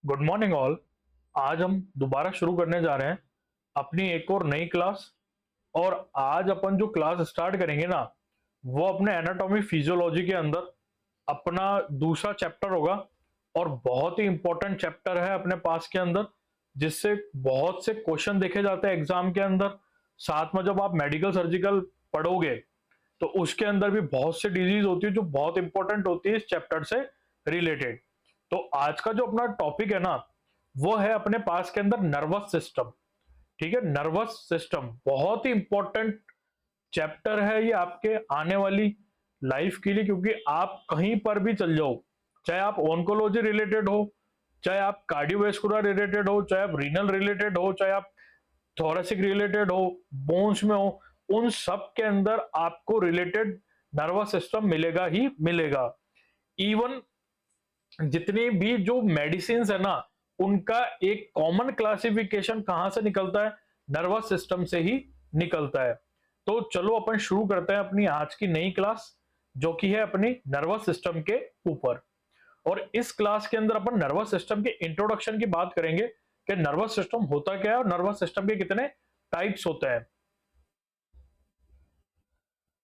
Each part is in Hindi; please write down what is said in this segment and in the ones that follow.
Good morning all. आज हम दोबारा शुरू करने जा रहे हैं अपनी एक और नई क्लास। और आज अपन जो क्लास स्टार्ट करेंगे ना, वो अपने एनाटॉमी फिजियोलॉजी के अंदर अपना दूसरा चैप्टर होगा। और बहुत ही इंपॉर्टेंट चैप्टर है अपने पास के अंदर, जिससे बहुत से क्वेश्चन देखे जाते हैं एग्जाम के अंदर। साथ में जब आप मेडिकल सर्जिकल पढ़ोगे तो उसके अंदर भी बहुत से डिजीज होती है जो बहुत इंपॉर्टेंट होती है इस चैप्टर से रिलेटेड। तो आज का जो अपना टॉपिक है ना, वो है अपने पास के अंदर नर्वस सिस्टम। ठीक है, नर्वस सिस्टम बहुत ही इंपॉर्टेंट चैप्टर है ये आपके आने वाली लाइफ के लिए, क्योंकि आप कहीं पर भी चल जाओ, चाहे आप ऑन्कोलॉजी रिलेटेड हो, चाहे आप कार्डियोवेस्कुलर रिलेटेड हो, चाहे आप रीनल रिलेटेड हो, चाहे आप थोरेसिक रिलेटेड हो, बोन्स में हो, उन सब के अंदर आपको रिलेटेड नर्वस सिस्टम मिलेगा ही मिलेगा। इवन जितनी भी जो मेडिसिन है ना, उनका एक कॉमन क्लासिफिकेशन कहां से निकलता है? नर्वस सिस्टम से ही निकलता है। तो चलो अपन शुरू करते हैं अपनी आज की नई क्लास, जो कि है अपनी नर्वस सिस्टम के ऊपर। और इस क्लास के अंदर अपन नर्वस सिस्टम के इंट्रोडक्शन की बात करेंगे कि नर्वस सिस्टम होता क्या है और नर्वस सिस्टम के कितने टाइप्स होते हैं।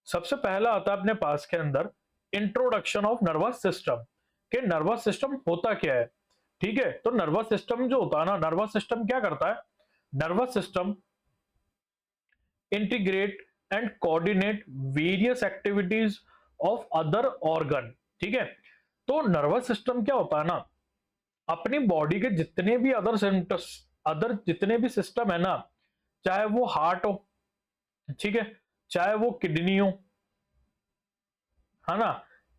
सबसे पहला आता है अपने पास के अंदर इंट्रोडक्शन ऑफ नर्वस सिस्टम, कि नर्वस सिस्टम होता क्या है। ठीक है, तो नर्वस सिस्टम जो होता है ना, नर्वस सिस्टम क्या करता है? Nervous system integrate and coordinate various activities of other organ. ठीक है, तो नर्वस सिस्टम क्या होता है ना, अपनी बॉडी के जितने भी अदर जितने भी सिस्टम है ना, चाहे वो हार्ट हो, ठीक है, चाहे वो किडनी हो, है ना,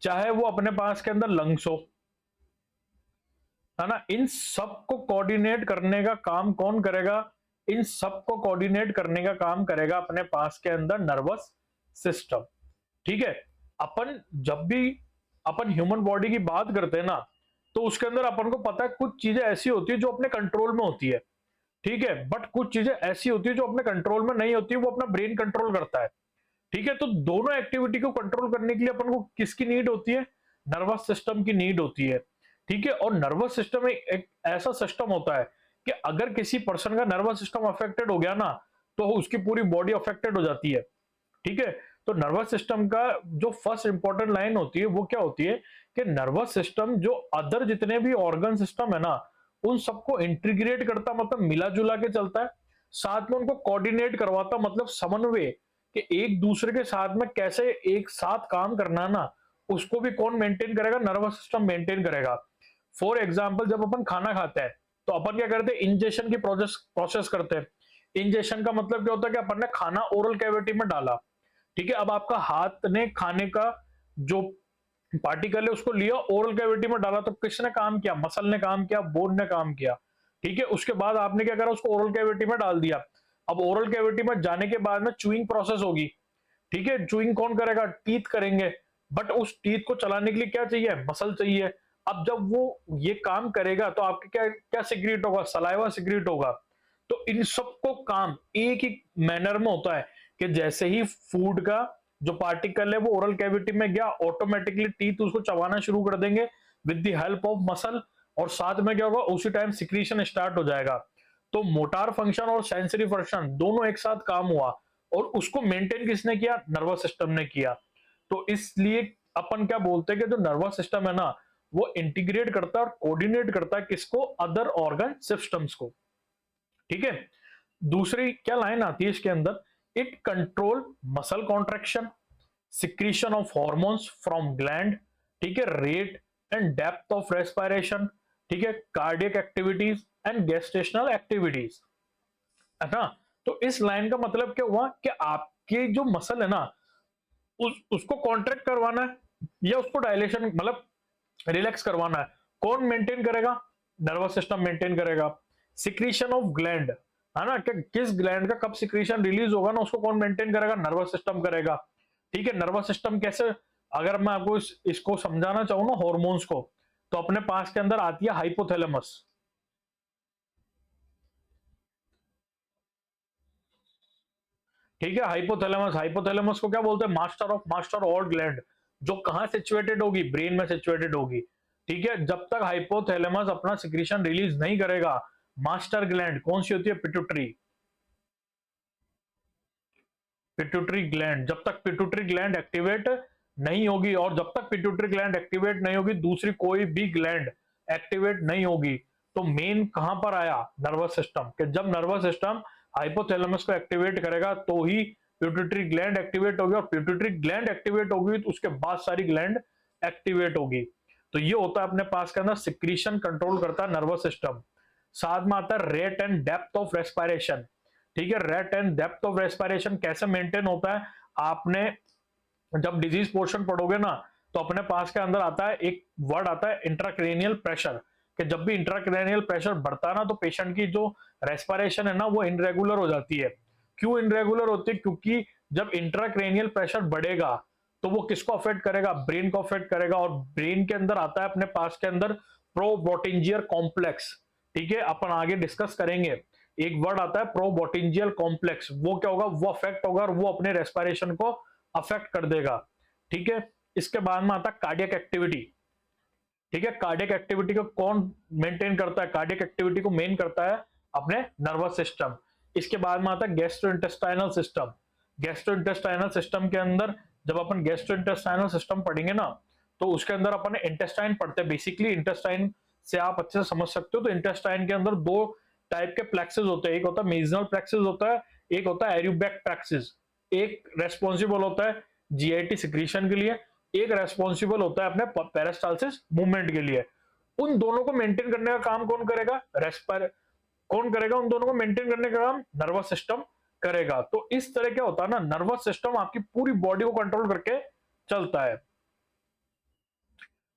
चाहे वो अपने पास के अंदर लंग्स हो, है ना, इन सब को कोऑर्डिनेट करने का काम कौन करेगा? इन सब को कोऑर्डिनेट करने का काम करेगा अपने पास के अंदर नर्वस सिस्टम। ठीक है, अपन जब भी अपन ह्यूमन बॉडी की बात करते हैं ना, तो उसके अंदर अपन को पता है कुछ चीजें ऐसी होती है जो अपने कंट्रोल में होती है। ठीक है, बट कुछ चीजें ऐसी होती है जो अपने कंट्रोल में नहीं होती, वो अपना ब्रेन कंट्रोल करता है। ठीक है, तो दोनों एक्टिविटी को कंट्रोल करने के लिए अपन को किसकी नीड होती है? नर्वस सिस्टम की नीड होती है। ठीक है, और नर्वस सिस्टम एक ऐसा सिस्टम होता है कि अगर किसी पर्सन का नर्वस सिस्टम अफेक्टेड हो गया ना, तो उसकी पूरी बॉडी अफेक्टेड हो जाती है। ठीक है, तो नर्वस सिस्टम का जो फर्स्ट इंपॉर्टेंट लाइन होती है वो क्या होती है कि नर्वस सिस्टम जो अदर जितने भी ऑर्गन सिस्टम है ना, उन सबको इंटीग्रेट करता, मतलब मिला जुला के चलता है। साथ में उनको कोऑर्डिनेट करवाता, मतलब समन्वय, कि एक दूसरे के साथ में कैसे एक साथ काम करना ना, उसको भी कौन मेंटेन करेगा? नर्वस सिस्टम मेंटेन करेगा। फॉर एग्जाम्पल, जब अपन खाना खाते हैं तो अपन क्या करते हैं? इंजेक्शन की प्रोसेस प्रोसेस करते हैं। इंजेक्शन का मतलब क्या होता है कि अपन ने खाना ओरल कैविटी में डाला। ठीक है, अब आपका हाथ ने खाने का जो पार्टिकल है उसको लिया, ओरल कैविटी में डाला, तो किसने काम किया? मसल ने काम किया, बोन ने काम किया। ठीक है, उसके बाद आपने क्या करा? उसको ओरल कैविटी में डाल दिया। अब ओरल कैविटी में जाने के बाद में च्यूइंग प्रोसेस होगी। ठीक है, च्यूइंग कौन करेगा? टीथ करेंगे। बट उस टीथ को चलाने के लिए क्या चाहिए? मसल चाहिए। अब जब वो ये काम करेगा तो आपके क्या क्या सिक्रीट होगा? सलाइवा सिक्रीट होगा। तो इन सबको काम एक ही मैनर में होता है कि जैसे ही फूड का जो पार्टिकल है वो ओरल कैविटी में गया, ऑटोमेटिकली टीथ उसको चबाना शुरू कर देंगे with the help of muscle. और साथ में क्या होगा? उसी टाइम सिक्रीशन स्टार्ट हो जाएगा। तो मोटार फंक्शन और सेंसरी फंक्शन दोनों एक साथ काम हुआ, और उसको मेंटेन किसने किया? नर्वस सिस्टम ने किया। तो इसलिए अपन क्या बोलते हैं कि जो नर्वस सिस्टम है ना, वो इंटीग्रेट करता है और कोऑर्डिनेट करता है किसको? अदर ऑर्गन सिस्टम्स को। ठीक है, दूसरी क्या लाइन आती है इसके अंदर? It control muscle contraction, secretion of hormones from gland, ठीक है, rate and depth of respiration, ठीक है, cardiac activities and gestational activities, है ना। तो इस लाइन का मतलब क्या हुआ कि आपके जो मसल है ना, उसको कॉन्ट्रैक्ट करवाना है या उसको डायलेशन मतलब रिलैक्स करवाना है, कौन मेंटेन करेगा? नर्वस सिस्टम मेंटेन करेगा। सिक्रीशन ऑफ ग्लैंड, है ना, कि किस ग्लैंड का कब सिक्रीशन रिलीज होगा ना, उसको कौन मेंटेन करेगा? नर्वस सिस्टम करेगा। ठीक है, नर्वस सिस्टम कैसे, अगर मैं आपको इसको समझाना चाहूं ना, हॉर्मोन्स को, तो अपने पास के अंदर आती है हाइपोथैलेमस। ठीक है, हाइपोथैलेमस, हाइपोथैलेमस को क्या बोलते हैं? Master of master all gland. जो कहां सिचुएटेड होगी? ब्रेन में सिचुएटेड होगी। ठीक है, जब तक हाइपोथैलेमस अपना सिक्रीशन रिलीज नहीं करेगा, मास्टर ग्लैंड कौन सी होती है, पिट्यूटरी, पिट्यूटरी ग्लैंड, जब तक पिट्यूटरी ग्लैंड एक्टिवेट नहीं होगी, और जब तक पिट्यूटरी ग्लैंड एक्टिवेट नहीं होगी दूसरी कोई भी ग्लैंड एक्टिवेट नहीं होगी। तो मेन कहां पर आया, नर्वस सिस्टम, कि जब नर्वस सिस्टम हाइपोथैलेमस को एक्टिवेट करेगा तो ही पिट्यूटरी ग्लैंड एक्टिवेट होगी, और पिट्यूटरी ग्लैंड एक्टिवेट होगी तो उसके बाद सारी ग्लैंड एक्टिवेट होगी। तो ये होता है अपने पास के अंदर सिक्रीशन कंट्रोल करता है नर्वस सिस्टम। साथ में आता है rate and depth of respiration. ठीक है, rate and depth of respiration कैसे मेंटेन होता है, आपने जब डिजीज पोर्शन पढ़ोगे ना तो अपने पास के अंदर आता है एक वर्ड आता है इंट्राक्रेनियल प्रेशर, कि जब भी इंट्राक्रेनियल प्रेशर बढ़ता है ना तो पेशेंट की जो रेस्पिरेशन है ना वो इनरेगुलर हो जाती है। क्यों इनरेगुलर होती है, क्योंकि जब इंट्राक्रेनियल प्रेशर बढ़ेगा तो वो किसको अफेक्ट करेगा, ब्रेन को अफेक्ट करेगा, और ब्रेन के अंदर आता है अपने पास के अंदर प्रोबोटेंजियर कॉम्प्लेक्स। ठीक है, अपन आगे डिस्कस करेंगे, एक वर्ड आता है प्रोबोटेंजियल कॉम्प्लेक्स, वो क्या होगा, वो अफेक्ट होगा और वो अपने रेस्पिरेशन को अफेक्ट कर देगा। ठीक है, इसके बाद में आता है कार्डियक एक्टिविटी। ठीक है, कार्डियक एक्टिविटी को कौन मेंटेन करता है, कार्डियक एक्टिविटी को मेन करता है अपने नर्वस सिस्टम। इसके बाद में आता है गैस्ट्रोइंटेस्टाइनल सिस्टम। गैस्ट्रोइंटेस्टाइनल सिस्टम के अंदर जब अपन गैस्ट्रोइंटेस्टाइनल सिस्टम पढ़ेंगे ना तो उसके अंदर अपन इंटेस्टाइन पढ़ते हैं। बेसिकली इंटेस्टाइन से आप अच्छे से समझ सकते हो, तो इंटेस्टाइन के अंदर दो टाइप के प्लेक्सेस होते हैं, एक होता है मेजनल प्लेक्सेस होता है, एक होता है एरियोबैक प्लेक्सेस। एक रेस्पॉन्सिबल होता है जीआईटी सिक्रीशन के लिए, एक रेस्पॉन्सिबल होता है अपने पेरिस्टालसिस मूवमेंट के लिए। उन दोनों को मेंटेन करने का काम कौन करेगा, रेस्पायर कौन करेगा, उन दोनों को मेंटेन करने का काम नर्वस सिस्टम करेगा। तो इस तरह क्या होता है ना, नर्वस सिस्टम आपकी पूरी बॉडी को कंट्रोल करके चलता है।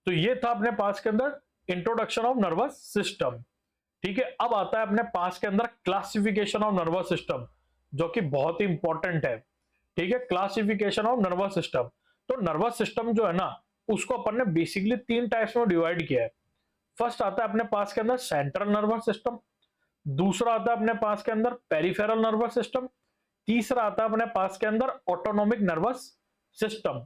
तो ये था अपने पास के अंदर इंट्रोडक्शन ऑफ नर्वस सिस्टम। ठीक है, अब आता है अपने पास के अंदर क्लासिफिकेशन ऑफ नर्वस सिस्टम, जो कि बहुत ही इंपॉर्टेंट है। ठीक है, क्लासिफिकेशन ऑफ नर्वस सिस्टम। तो नर्वस सिस्टम जो है ना उसको अपन ने बेसिकली तीन टाइप्स में डिवाइड किया है। फर्स्ट आता है अपने पास के अंदर सेंट्रल नर्वस सिस्टम, दूसरा आता है अपने पास के अंदर पेरिफेरल नर्वस सिस्टम, तीसरा आता है अपने पास के अंदर ऑटोनोमिक नर्वस सिस्टम।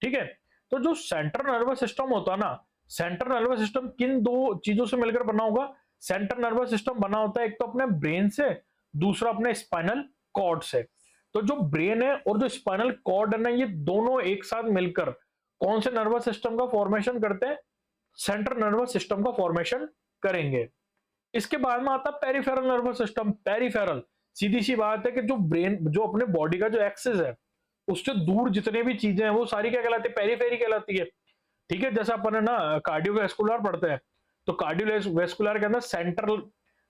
ठीक है, तो जो सेंट्रल नर्वस सिस्टम होता है ना, सेंट्रल नर्वस सिस्टम किन दो चीजों से मिलकर बना होगा, सेंट्रल नर्वस सिस्टम बना होता है एक तो अपने ब्रेन से, दूसरा अपने स्पाइनल कॉर्ड से। तो जो ब्रेन है और जो स्पाइनल कॉर्ड है ना, ये दोनों एक साथ मिलकर कौन से नर्वस सिस्टम का फॉर्मेशन करते हैं, सेंट्रल नर्वस सिस्टम का फॉर्मेशन करेंगे। इसके बाद में आता है पेरिफेरल नर्वस सिस्टम। पेरिफेरल सीधी सी बात है कि जो ब्रेन, जो अपने बॉडी का जो एक्सेस है उससे दूर जितने भी चीजें हैं वो सारी क्या कहलाती है, पेरिफेरी कहलाती है। ठीक है, जैसे अपन है ना कार्डियोवैस्कुलर पढ़ते हैं, तो कार्डियोवैस्कुलर के अंदर सेंट्रल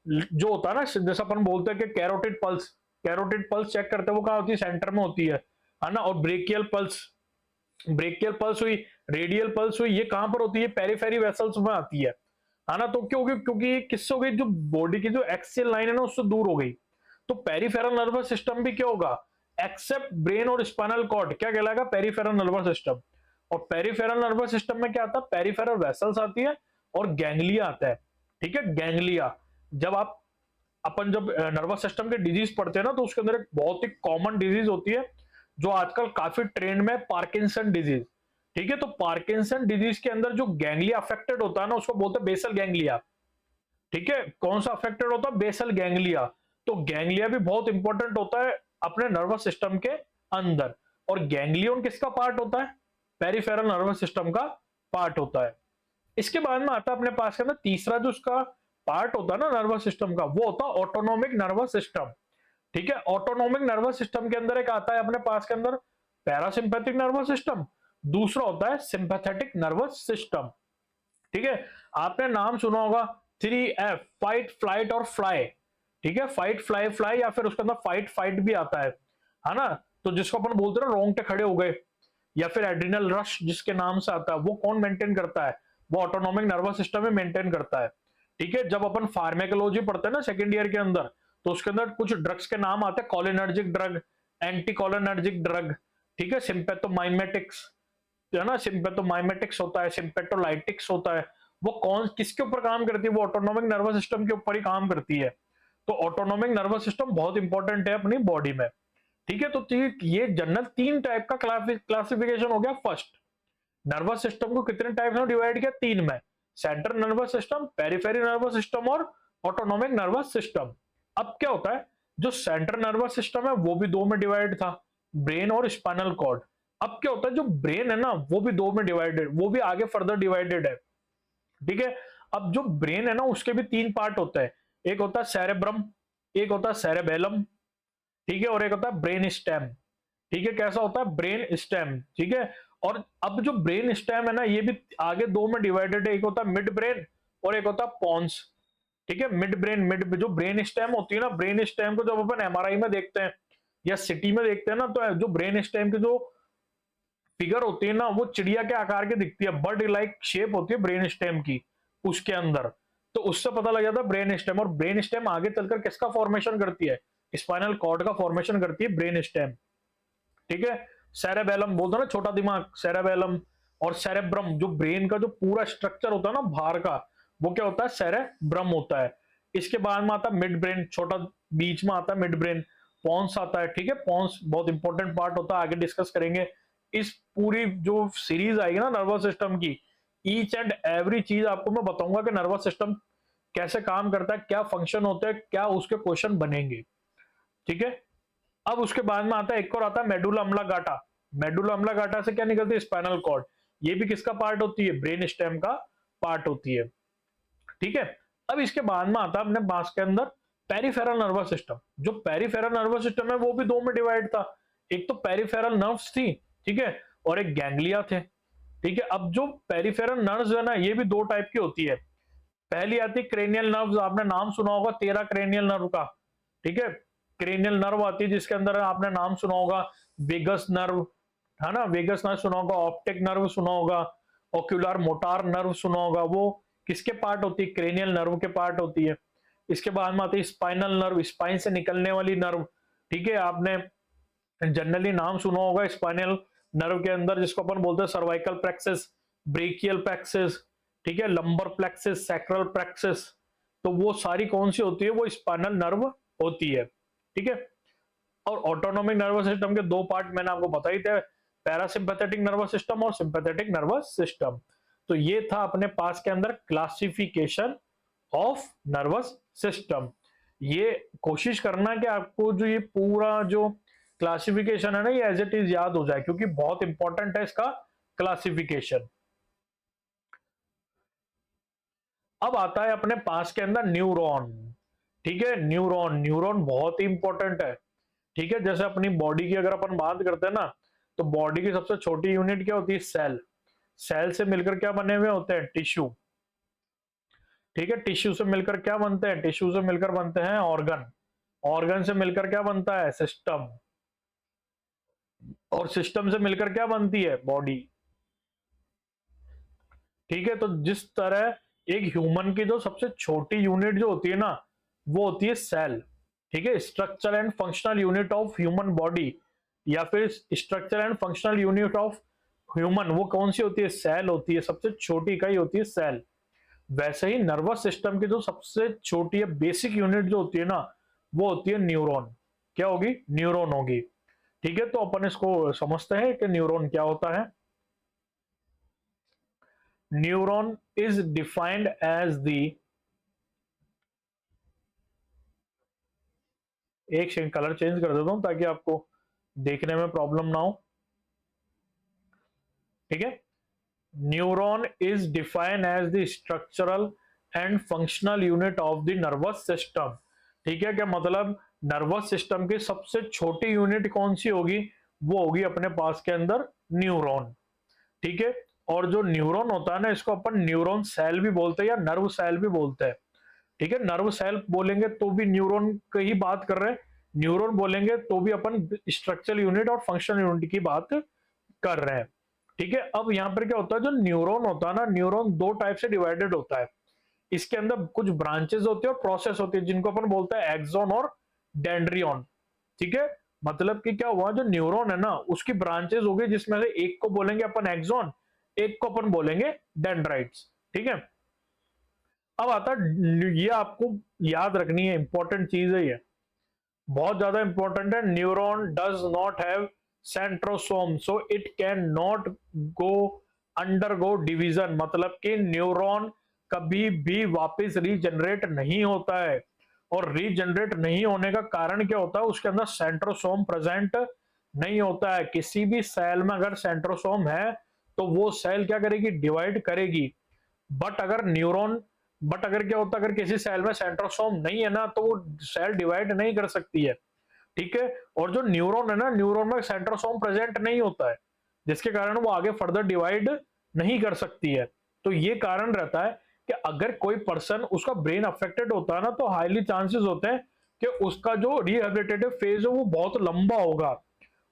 जो होता है ना, जैसे अपन बोलते हैं कि carotid pulse, carotid pulse check करते हैं वो कहाँ होती है, सेंटर में होती है ना। और ब्रेकियल पल्स, ब्रेकियल पल्स हुई, रेडियल पल्स हुई, ये कहां पर होती है, पेरिफेरी वेसल्स में आती है ना। तो क्योंकि क्योंकि किससे हो गई, जो बॉडी की जो एक्सियल लाइन है ना उससे दूर हो गई। तो पेरिफेरल नर्वस सिस्टम भी क्या होगा, एक्सेप्ट ब्रेन और स्पाइनल कॉर्ड क्या कहलाएगा, पेरिफेरल नर्वस सिस्टम। और पेरिफेरल नर्वस सिस्टम में क्या आता है, पेरिफेरल वेसल्स आती है और गैंग्लिया आता है। ठीक है, गैंग्लिया, जब आप अपन जब नर्वस सिस्टम के डिजीज पढ़ते हैं ना तो उसके अंदर एक बहुत ही कॉमन डिजीज होती है जो आजकल काफी ट्रेंड में, पार्किंसन डिजीज। ठीक है, तो पार्किंसन डिजीज के अंदर जो गैंग्लिया अफेक्टेड होता है ना उसको बोलते हैं बेसल गैंग्लिया। ठीक है, कौन सा अफेक्टेड होता है, बेसल गैंग्लिया। तो गैंग्लिया भी बहुत इंपॉर्टेंट होता है अपने नर्वस सिस्टम के अंदर। और गैंग्लियन किसका पार्ट होता है, पेरिफेरल नर्वस सिस्टम का पार्ट होता है। इसके बाद में आता है अपने पास के अंदर तीसरा जो उसका पार्ट होता है ना नर्वस सिस्टम का, वो होता है ऑटोनोमिक नर्वस सिस्टम। ठीक है, ऑटोनोमिक नर्वस सिस्टम के अंदर एक आता है अपने पास के अंदर पैरासिम्पैथिक नर्वस सिस्टम, दूसरा होता है सिंपैथेटिक नर्वस सिस्टम। ठीक है, आपने नाम सुना होगा 3F, फाइट फ्लाइट और फ्लाई। ठीक है, फाइट फ्लाई फ्लाई, या फिर उसके अंदर फाइट फाइट भी आता है ना। तो जिसको अपन बोलते हैं ना रोंगटे खड़े हो गए, या फिर एड्रिनल रश जिसके नाम से आता है, वो कौन मेंटेन करता है, वो ऑटोनोमिक नर्वस सिस्टम में मेंटेन करता है। ठीक है, जब अपन फार्मेकोलॉजी पढ़ते हैं ना सेकेंड ईयर के अंदर, तो उसके अंदर कुछ ड्रग्स के नाम आते हैं, cholinergic drug, anti cholinergic drug. ठीक है, सिंपैथोमाइमेटिक्स है ना, सिंपैथोमाइमेटिक्स होता है, सिंपैथोलाइटिक्स होता है। वो कौन किसके ऊपर काम करती है, वो ऑटोनोमिक नर्वस सिस्टम के ऊपर ही काम करती है। तो ऑटोनोमिक नर्वस सिस्टम बहुत इंपॉर्टेंट है अपनी बॉडी में। ठीक है, तो ये जनरल तीन टाइप का क्लासिफिकेशन हो गया। फर्स्ट, नर्वस सिस्टम को कितने टाइप में डिवाइड किया, तीन में, central nervous system, peripheral nervous system और ऑटोनॉमिक नर्वस सिस्टम। अब क्या होता है, जो सेंट्रल नर्वस सिस्टम है वो भी दो में डिवाइड था, ब्रेन और स्पाइनल कॉर्ड। अब क्या होता है, जो ब्रेन है ना वो भी दो में डिवाइडेड, वो भी आगे फर्दर डिवाइडेड है, ठीक है। अब जो ब्रेन है ना उसके भी तीन पार्ट होते हैं, एक होता है सेरेब्रम, एक होता है सेरेबेलम, ठीक है, और एक होता है ब्रेन स्टेम, ठीक है। कैसा होता है, ब्रेन स्टेम, ठीक है। और अब जो ब्रेन स्टेम है ना ये भी आगे दो में डिवाइडेड है, एक होता है मिड ब्रेन और एक होता है पॉन्स, ठीक है। मिड ब्रेन, मिड जो ब्रेन स्टेम होती है ना, ब्रेन स्टेम को जब अपन एमआरआई में देखते हैं या सिटी में देखते हैं ना, तो जो ब्रेन स्टेम की जो फिगर होती है ना वो चिड़िया के आकार की दिखती है, बर्ड लाइक शेप होती है ब्रेन स्टेम की उसके अंदर। तो उससे पता लग जाता है ब्रेन स्टेम। और ब्रेन स्टेम आगे चलकर किसका फॉर्मेशन करती है, स्पाइनल कॉर्ड का फॉर्मेशन करती है ब्रेन स्टेम, ठीक है। सेरेबेलम बोलते हैं ना छोटा दिमाग, सेरेबेलम। और सेरेब्रम, जो ब्रेन का जो पूरा स्ट्रक्चर होता है ना बाहर का, वो क्या होता है, सेरेब्रम होता है। इसके बाद में आता है मिड ब्रेन, छोटा बीच में आता है मिड ब्रेन, पॉन्स आता है, ठीक है। पॉन्स बहुत इंपॉर्टेंट पार्ट होता है, आगे डिस्कस करेंगे। इस पूरी जो सीरीज आएगी ना नर्वस सिस्टम की, ईच एंड एवरी चीज आपको मैं बताऊंगा कि नर्वस सिस्टम कैसे काम करता है, क्या फंक्शन होते हैं, क्या उसके क्वेश्चन बनेंगे, ठीक है। अब उसके बाद में आता है एक और आता है मेडुला अम्लागाटा। मेडुला अम्लागाटा से क्या निकलती है, स्पाइनल कॉर्ड। ये भी किसका पार्ट होती है, ब्रेन स्टेम का पार्ट होती है, ठीक है। अब इसके बाद में आता है अपने पास के अंदर पेरिफेरल नर्वस सिस्टम। जो पेरिफेरल नर्वस सिस्टम है वो भी दो में डिवाइड था, एक तो पेरिफेरल नर्व्स थी, ठीक है, और एक गैंग्लिया थे, ठीक है। अब जो पेरिफेरल नर्व्स है ना ये भी दो टाइप की होती है। पहली आती है क्रेनियल नर्व्स, आपने नाम सुना होगा 13 क्रेनियल नर्व का, ठीक है। क्रेनियल नर्व आती है जिसके अंदर आपने नाम सुना होगा वेगस नर्व, है ना, वेगस नर्व सुना होगा, ऑप्टिक नर्व सुना होगा, ओक्यूलर मोटार नर्व सुना होगा। वो किसके पार्ट होती है, क्रेनियल नर्व के पार्ट होती है। इसके बाद में आती है स्पाइनल नर्व, स्पाइन से निकलने वाली नर्व, ठीक है। आपने जनरली नाम सुना होगा स्पाइनल नर्व के अंदर जिसको अपन बोलते हैं सर्वाइकल प्लेक्सस, ब्रेकियल प्लेक्सस, ठीक है, लंबर प्लेक्सस, सैक्रल प्लेक्सस। तो वो सारी कौन सी होती है, वो स्पाइनल नर्व होती है, ठीक है। और ऑटोनोमिक नर्वस सिस्टम के दो पार्ट मैंने आपको बता ही थे, पैरासिम्पैथेटिक नर्वस सिस्टम और सिंपैथेटिक नर्वस सिस्टम। तो ये था अपने पास के अंदर क्लासिफिकेशन ऑफ नर्वस सिस्टम। ये कोशिश करना कि आपको जो ये पूरा जो क्लासिफिकेशन है ना ये एज इट इज याद हो जाए, क्योंकि बहुत इंपॉर्टेंट है इसका क्लासिफिकेशन। अब आता है अपने पास के अंदर न्यूरॉन, ठीक है। न्यूरॉन, न्यूरॉन बहुत ही इंपॉर्टेंट है, ठीक है। जैसे अपनी बॉडी की अगर अपन बात करते हैं ना, तो बॉडी की सबसे छोटी यूनिट क्या होती है, सेल। सेल से मिलकर क्या बने हुए होते हैं, टिश्यू, ठीक है। टिश्यू से मिलकर क्या बनते हैं, टिश्यू से मिलकर बनते हैं ऑर्गन, ऑर्गन से मिलकर क्या बनता है, सिस्टम, और सिस्टम से मिलकर क्या बनती है, बॉडी, ठीक है। तो जिस तरह एक ह्यूमन की जो सबसे छोटी यूनिट जो होती है ना वो होती है सेल, ठीक है। Structure and functional unit of human body या फिर structure and functional unit of human, वो कौन सी होती है, सेल होती है, सबसे छोटी इकाई होती है सेल। वैसे ही नर्वस सिस्टम की जो सबसे छोटी है बेसिक यूनिट जो होती है ना वो होती है न्यूरॉन। क्या होगी, न्यूरॉन होगी, ठीक है। तो अपन इसको समझते हैं कि न्यूरॉन क्या होता है। Neuron is defined as the, एक कलर चेंज कर देता हूं ताकि आपको देखने में प्रॉब्लम ना हो, ठीक है। Neuron is defined as the structural and functional unit of the nervous system, ठीक है। क्या मतलब, नर्वस सिस्टम की सबसे छोटी यूनिट कौन सी होगी, वो होगी अपने पास के अंदर न्यूरॉन, ठीक है। और जो न्यूरॉन होता है ना इसको अपन न्यूरॉन सेल भी बोलते हैं या नर्व सेल भी बोलते हैं, ठीक है। नर्व सेल बोलेंगे तो भी न्यूरॉन की ही बात कर रहे हैं, न्यूरॉन बोलेंगे तो भी अपन स्ट्रक्चरल यूनिट और फंक्शनल यूनिट की बात कर रहे हैं, ठीक है। अब यहाँ पर क्या होता है, जो न्यूरॉन होता है ना, न्यूरॉन दो टाइप से डिवाइडेड होता है। इसके अंदर कुछ ब्रांचेस होती है और प्रोसेस होती है जिनको अपन बोलते हैं एक्सॉन और डेंड्रियन, ठीक है। मतलब कि क्या हुआ, जो न्यूरॉन है ना उसकी ब्रांचेस हो गई जिसमें से एक को बोलेंगे अपन एक्सॉन, एक को अपन बोलेंगे डेंड्राइट्स, ठीक है। अब आता है, ये आपको याद रखनी है, इंपॉर्टेंट चीज है ये, बहुत ज्यादा इंपॉर्टेंट है। Neuron does not have centrosome so it can not go undergo division, मतलब कि न्यूरॉन कभी भी वापस रीजनरेट नहीं होता है। और रीजनरेट नहीं होने का कारण क्या होता है, उसके अंदर सेंट्रोसोम प्रेजेंट नहीं होता है। किसी भी सेल में अगर सेंट्रोसोम है तो वो सेल क्या करेगी, डिवाइड करेगी। बट अगर न्यूरॉन बट अगर क्या होता है, अगर किसी सेल में सेंट्रोसोम नहीं है ना, तो वो सेल डिवाइड नहीं कर सकती है। ठीक है, और जो न्यूरॉन है ना, न्यूरॉन में सेंट्रोसोम प्रेजेंट नहीं होता है, जिसके कारण वो आगे फर्दर डिवाइड नहीं कर सकती है। तो ये कारण रहता है कि अगर कोई पर्सन, उसका ब्रेन अफेक्टेड होता है ना, तो हाईली चांसेस होते हैं कि उसका जो रिहेबिलिटेटिव फेज है वो बहुत लंबा होगा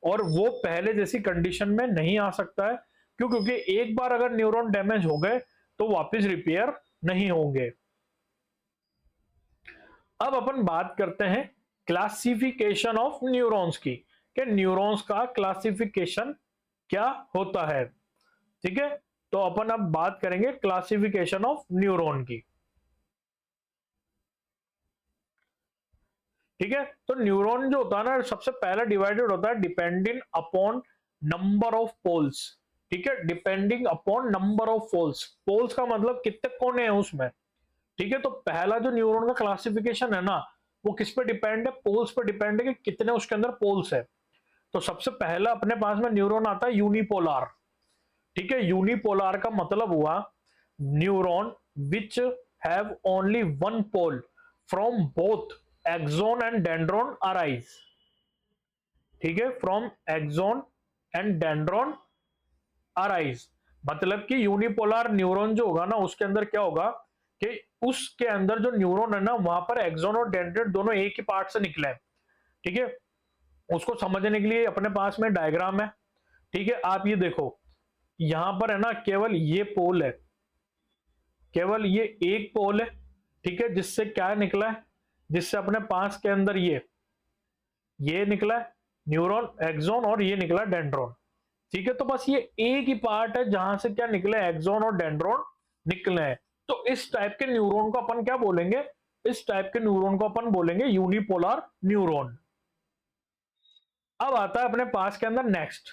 और वो पहले जैसी कंडीशन में नहीं आ सकता है। क्यों? क्योंकि एक बार अगर न्यूरॉन डैमेज हो गए तो वापस रिपेयर नहीं होंगे। अब अपन बात करते हैं क्लासिफिकेशन ऑफ न्यूरॉन्स की, कि न्यूरॉन्स का क्लासिफिकेशन क्या होता है। ठीक है, तो अपन अब बात करेंगे क्लासिफिकेशन ऑफ न्यूरॉन की। ठीक है, तो न्यूरॉन जो होता है ना, सबसे पहला डिवाइडेड होता है depending upon number of poles. ठीक है, depending upon number of poles. Poles का मतलब कितने कोने हैं उसमें। ठीक है, तो पहला जो न्यूरॉन का क्लासिफिकेशन है ना, वो किस पे डिपेंड है, पोल्स पे डिपेंड है कि कितने उसके अंदर पोल्स है। तो सबसे पहला अपने पास में न्यूरॉन आता है यूनिपोलार। ठीक है, यूनिपोलार का मतलब हुआ neuron which have only one pole from both axon and dendron arise. ठीक है, from axon and dendron arise, मतलब कि यूनिपोलर न्यूरॉन जो होगा ना, उसके अंदर क्या होगा कि उसके अंदर जो न्यूरॉन है ना, वहां पर एक्सोन और डेंड्रॉन दोनों एक ही पार्ट से निकले हैं। ठीक है, उसको समझने के लिए अपने पास में डायग्राम है। ठीक है, आप ये देखो, यहां पर है ना केवल ये पोल है, केवल ये एक पोल है। ठीक है, जिससे क्या निकला है, जिससे अपने पास के अंदर ये निकला है न्यूरॉन एक्सोन और ये निकला डेंड्रॉन। ठीक है, तो बस ये एक ही पार्ट है जहां से क्या निकले, एक्सोन और डेंड्रॉन निकले हैं। तो इस टाइप के न्यूरॉन को अपन क्या बोलेंगे, इस टाइप के न्यूरॉन को अपन बोलेंगे यूनिपोलर न्यूरॉन। अब आता है अपने पास के अंदर नेक्स्ट,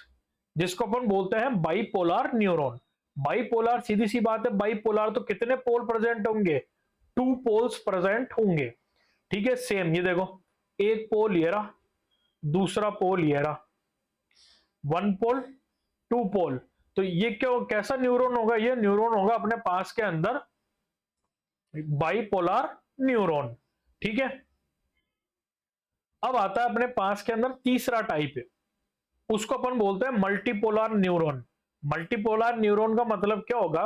जिसको अपन बोलते हैं बाइपोलर न्यूरॉन। बाइपोलर, सीधी सी बात है, बाइपोलर तो कितने पोल प्रेजेंट होंगे, टू पोल्स प्रेजेंट होंगे। ठीक है, सेम ये देखो, एक पोल ये रहा, दूसरा पोल ये रहा, वन पोल टू पोल। तो ये क्या, कैसा न्यूरॉन होगा, ये न्यूरॉन होगा अपने पास के अंदर बाइपोलर न्यूरॉन। ठीक है, अब आता है अपने पास के अंदर तीसरा टाइप है, उसको अपन बोलते हैं मल्टीपोलर न्यूरॉन। मल्टीपोलर न्यूरॉन का मतलब क्या होगा,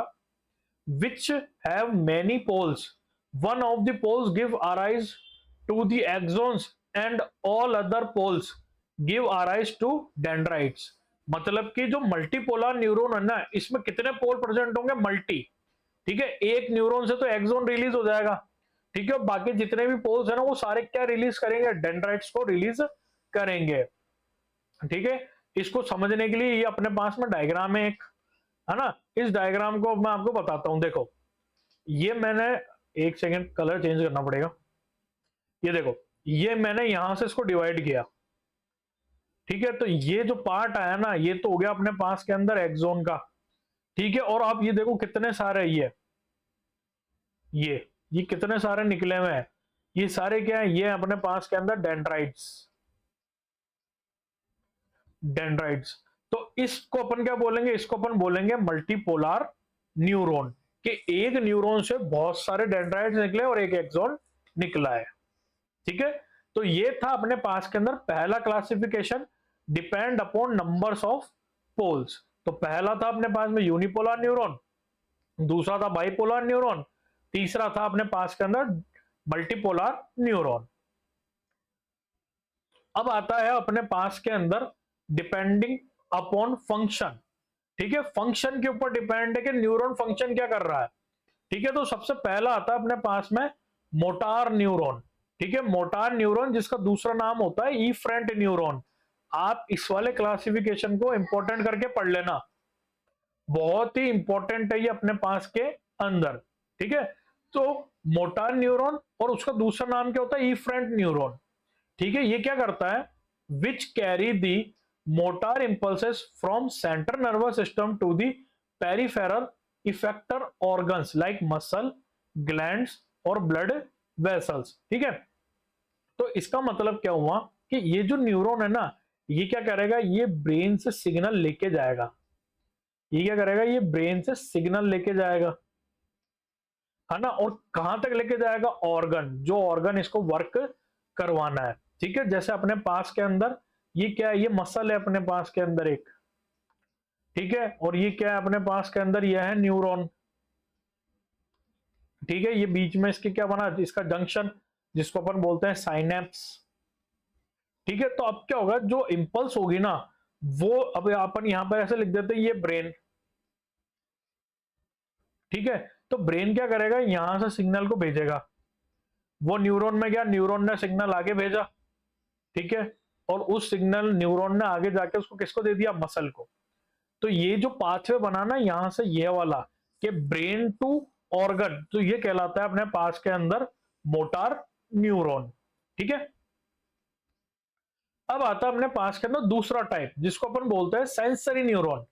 which have many poles, one of the poles give arise to the axons and all other poles give arise to dendrites. मतलब कि जो मल्टीपोलर न्यूरॉन है ना, इसमें कितने पोल प्रेजेंट होंगे, मल्टी। ठीक है, एक न्यूरॉन से तो एक्सोन रिलीज हो जाएगा। ठीक है, बाकी जितने भी पोल्स है ना, वो सारे क्या रिलीज करेंगे, डेंड्राइट्स को रिलीज करेंगे। ठीक है, इसको समझने के लिए ये अपने पास में डायग्राम है एक, है ना। इस डायग्राम को मैं आपको बताता हूं, देखो ये मैंने, एक सेकेंड कलर चेंज करना पड़ेगा। ये देखो, ये मैंने यहां से इसको डिवाइड किया। ठीक है, तो ये जो पार्ट आया ना, ये तो हो गया अपने पास के अंदर एक्सोन का। ठीक है, और आप ये देखो कितने सारे ये कितने सारे निकले हुए हैं, ये सारे क्या है, ये अपने पास के अंदर डेंड्राइट्स। डेंड्राइट्स, तो इसको अपन क्या बोलेंगे, इसको अपन बोलेंगे मल्टीपोलर न्यूरॉन, कि एक न्यूरॉन से बहुत सारे डेंड्राइट्स निकले और एक एक्सोन निकला है। ठीक है, तो ये था अपने पास के अंदर पहला classification, depend upon numbers of poles. तो पहला था अपने पास में यूनिपोलर न्यूरॉन, दूसरा था बाइपोलर न्यूरॉन, तीसरा था अपने पास के अंदर मल्टीपोलर न्यूरॉन। अब आता है अपने पास के अंदर डिपेंडिंग अपॉन फंक्शन। ठीक है, फंक्शन के ऊपर डिपेंड है कि न्यूरॉन फंक्शन क्या कर रहा है। ठीक है, तो सबसे पहला आता है अपने पास में मोटार न्यूरॉन। ठीक है, मोटार न्यूरॉन, जिसका दूसरा नाम होता है इफरेंट न्यूरॉन। आप इस वाले क्लासिफिकेशन को इंपॉर्टेंट करके पढ़ लेना, बहुत ही इंपॉर्टेंट है ये अपने पास के अंदर। ठीक है, तो मोटार न्यूरॉन और उसका दूसरा नाम क्या होता है, इफरेंट न्यूरॉन। ठीक है, ये क्या करता है, which carry the motor impulses from central nervous system to the peripheral effector organs like muscle glands और ब्लड वेसल्स। ठीक है, तो इसका मतलब क्या हुआ कि ये जो न्यूरॉन है ना, ये क्या करेगा, ये ब्रेन से सिग्नल लेके जाएगा। ये क्या करेगा, ये ब्रेन से सिग्नल लेके जाएगा, है ना। और कहां तक लेके जाएगा, ऑर्गन, जो ऑर्गन इसको वर्क करवाना है। ठीक है, जैसे अपने पास के अंदर ये क्या है, ये मसल है अपने पास के अंदर एक, ठीक है, और ये क्या है अपने पास के अंदर, ये है न्यूरॉन। ठीक है, ये बीच में इसके क्या बना, इसका जंक्शन, जिसको अपन बोलते हैं साइनेप्स। ठीक है, तो अब क्या होगा, जो इंपल्स होगी ना, वो अब अपन यहां पर ऐसे लिख देते हैं, ये ब्रेन। ठीक है, तो ब्रेन क्या करेगा, यहां से सिग्नल को भेजेगा, वो न्यूरॉन में गया, न्यूरॉन ने सिग्नल आगे भेजा। ठीक है, और उस सिग्नल न्यूरॉन ने आगे जाके उसको किसको दे दिया, मसल को। तो ये जो पाथवे बना ना यहां से ये वाला, कि ब्रेन टू ऑर्गन, तो ये कहलाता है अपने पास के अंदर मोटार न्यूरॉन। ठीक है, अब आता है अपने पास के अंदर दूसरा टाइप, जिसको अपन बोलते हैं सेंसरी न्यूरॉन।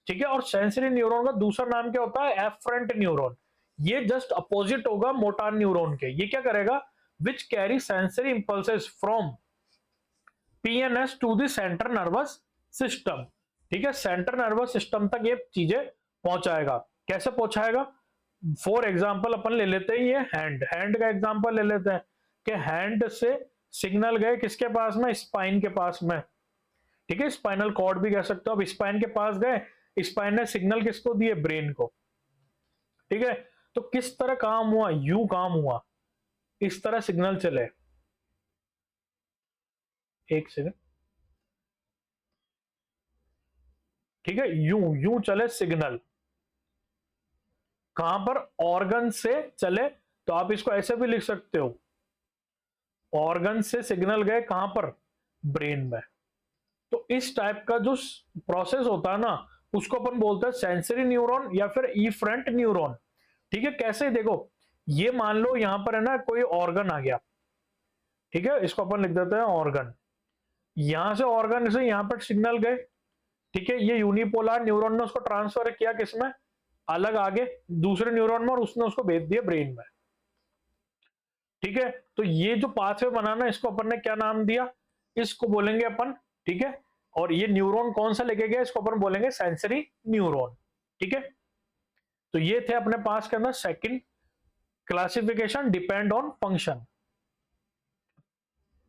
ठीक है, और सेंसरी न्यूरॉन का दूसरा नाम क्या होता है, एफरेंट न्यूरॉन। ये जस्ट अपोजिट होगा मोटार न्यूरॉन के। ये क्या करेगा, which carry sensory impulses from PNS to the central nervous system. ठीक है, सेंट्रल नर्वस सिस्टम तक ये चीजें पहुंचाएगा। कैसे पहुंचाएगा, फॉर एग्जाम्पल अपन ले लेते हैं ये हैंड, हैंड का एग्जाम्पल ले लेते हैं कि हैंड से सिग्नल गए किसके पास में, स्पाइन के पास में। ठीक है, स्पाइनल कॉर्ड भी कह सकते हो। अब स्पाइन के पास गए, स्पाइन ने सिग्नल किसको दिए, ब्रेन को। ठीक है, तो किस तरह काम हुआ, यू काम हुआ, इस तरह सिग्नल चले। एक सेकंड, ठीक है, यूं यूं चले सिग्नल, कहां पर, ऑर्गन से चले। तो आप इसको ऐसे भी लिख सकते हो, ऑर्गन से सिग्नल गए कहां पर, ब्रेन में। तो इस टाइप का जो प्रोसेस होता है ना, उसको अपन बोलते हैं सेंसरी न्यूरॉन या फिर इफरेंट न्यूरॉन। ठीक है, कैसे, देखो, ये मान लो यहां पर है ना कोई ऑर्गन आ गया। ठीक है, इसको अपन लिख देते हैं ऑर्गन। यहां से ऑर्गन से यहां पर सिग्नल गए। ठीक है, ये यूनिपोलर न्यूरॉन ने उसको ट्रांसफर किया किसमें, अलग आगे दूसरे न्यूरॉन में, और उसने उसको भेज दिया ब्रेन में। ठीक है, तो ये जो पाथवे बनाना, इसको अपन ने क्या नाम दिया, इसको बोलेंगे अपन। ठीक है, और ये न्यूरॉन कौन सा लेके गया, इसको अपन बोलेंगे सेंसरी न्यूरॉन। ठीक है, तो ये थे अपने पास के अंदर second classification, depend on function.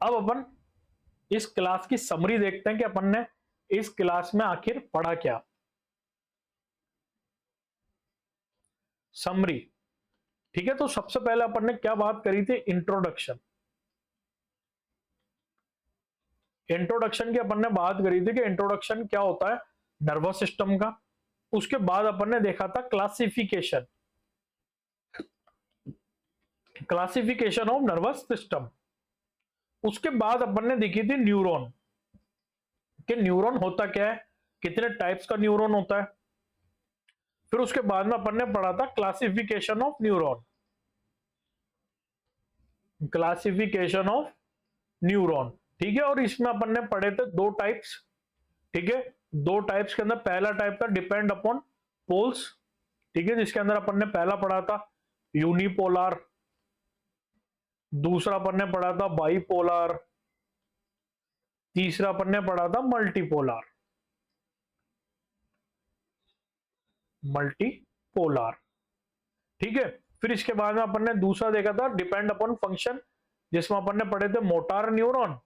अब अपन इस क्लास की समरी देखते हैं कि अपन ने इस क्लास में आखिर पढ़ा क्या। समरी, ठीक है, तो सबसे पहले अपन ने क्या बात करी थी, इंट्रोडक्शन। इंट्रोडक्शन की अपन ने बात करी थी कि इंट्रोडक्शन क्या होता है, नर्वस सिस्टम का। उसके बाद अपन ने देखा था classification, classification of nervous system. उसके बाद अपन ने देखी थी न्यूरॉन, कि न्यूरॉन होता क्या है, कितने टाइप्स का न्यूरॉन होता है। फिर उसके बाद में अपन ने पढ़ा था classification of neuron, classification of neuron. ठीक है, और इसमें अपन ने पढ़े थे दो टाइप्स। ठीक है, दो टाइप्स के अंदर पहला टाइप था डिपेंड अपॉन पोल्स। ठीक है, जिसके अंदर अपन ने पहला पढ़ा था यूनिपोलर, दूसरा अपन ने पढ़ा था बाइपोलर, तीसरा अपन ने पढ़ा था मल्टीपोलर, मल्टीपोलर। ठीक है, फिर इसके बाद में अपन ने दूसरा देखा था डिपेंड अपॉन फंक्शन, जिसमें अपन ने पढ़े थे मोटार न्यूरॉन।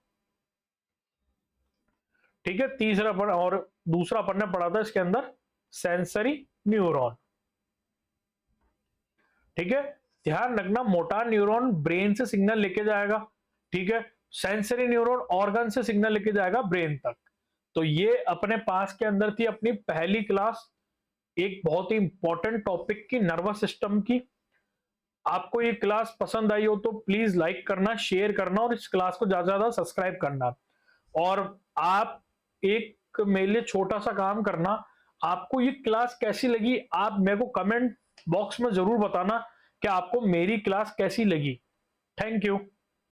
ठीक है, तीसरा अपन और दूसरा अपन ने पढ़ा था इसके अंदर सेंसरी न्यूरॉन। ठीक है, ध्यान रखना, मोटार न्यूरॉन ब्रेन से सिग्नल लेके जाएगा। ठीक है, सेंसरी न्यूरॉन ऑर्गन से सिग्नल लेके जाएगा ब्रेन तक। तो ये अपने पास के अंदर थी अपनी पहली क्लास, एक बहुत ही इंपॉर्टेंट टॉपिक की, नर्वस सिस्टम की। आपको ये क्लास पसंद आई हो तो प्लीज लाइक करना, शेयर करना, और इस क्लास को ज्यादा से ज्यादा सब्सक्राइब करना। और आप एक मेरे लिए छोटा सा काम करना, आपको ये क्लास कैसी लगी, आप मेरे को कमेंट बॉक्स में जरूर बताना कि आपको मेरी क्लास कैसी लगी। Thank you.